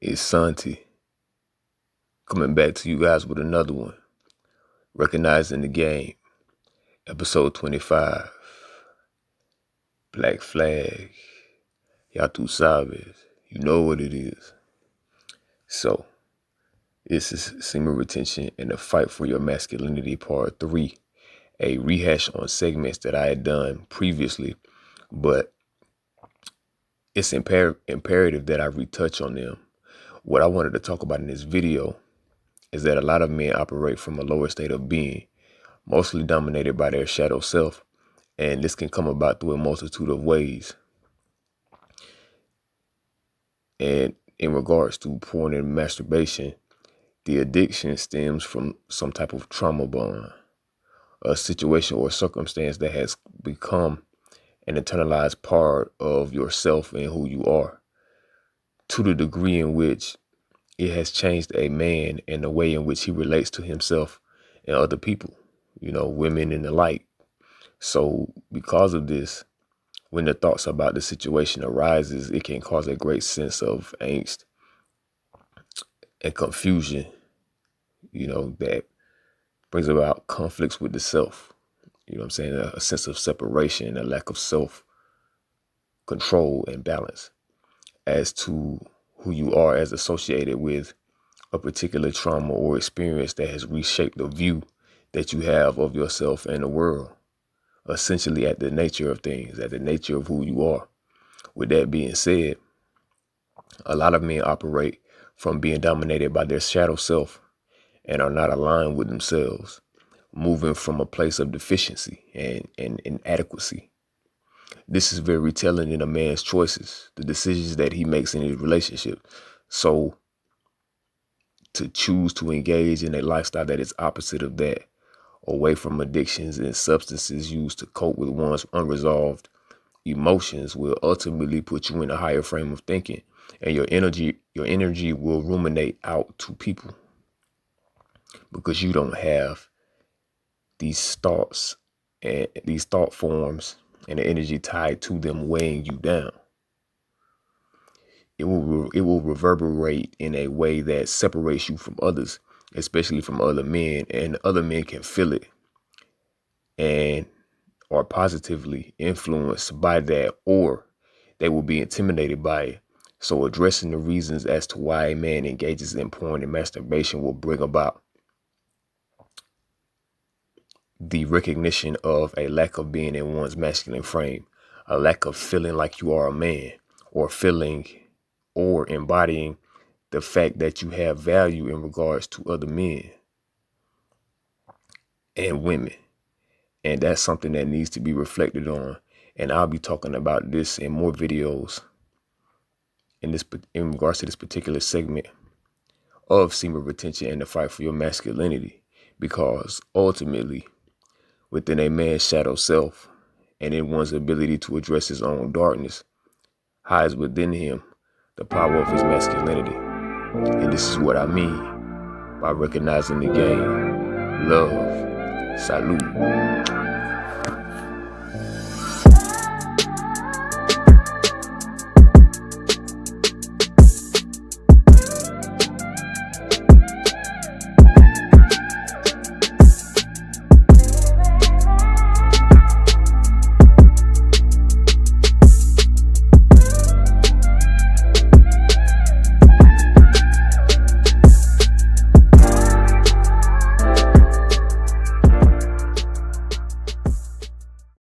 It's Santi coming back to you guys with another one. Recognizing the Game, episode 25. Black Flag. Y'all tú sabes. You know what it is. So, this is semen retention and the fight for your masculinity part 3. A rehash on segments that I had done previously, but it's imperative that I retouch on them. What I wanted to talk about in this video is that a lot of men operate from a lower state of being, mostly dominated by their shadow self, and this can come about through a multitude of ways. And in regards to porn and masturbation, the addiction stems from some type of trauma bond, a situation or circumstance that has become an internalized part of yourself and who you are, to the degree in which it has changed a man and the way in which he relates to himself and other people, women and the like. So because of this, when the thoughts about the situation arises, it can cause a great sense of angst and confusion, that brings about conflicts with the self. You know what I'm saying? A sense of separation, a lack of self-control and balance as to who you are as associated with a particular trauma or experience that has reshaped the view that you have of yourself and the world, essentially at the nature of things, at the nature of who you are. With that being said, a lot of men operate from being dominated by their shadow self and are not aligned with themselves, moving from a place of deficiency and inadequacy. This is very telling in a man's choices, the decisions that he makes in his relationship. So to choose to engage in a lifestyle that is opposite of that, away from addictions and substances used to cope with one's unresolved emotions, will ultimately put you in a higher frame of thinking, and your energy will ruminate out to people because you don't have these thoughts and these thought forms and the energy tied to them weighing you down. It will reverberate in a way that separates you from others, especially from other men, and other men can feel it and are positively influenced by that, or they will be intimidated by it. So addressing the reasons as to why a man engages in porn and masturbation will bring about the recognition of a lack of being in one's masculine frame, a lack of feeling like you are a man, or feeling or embodying the fact that you have value in regards to other men and women. And that's something that needs to be reflected on. And I'll be talking about this in more videos in regards to this particular segment of semen retention and the fight for your masculinity, because ultimately within a man's shadow self and in one's ability to address his own darkness hides within him the power of his masculinity. And this is what I mean by recognizing the game. Love. Salute.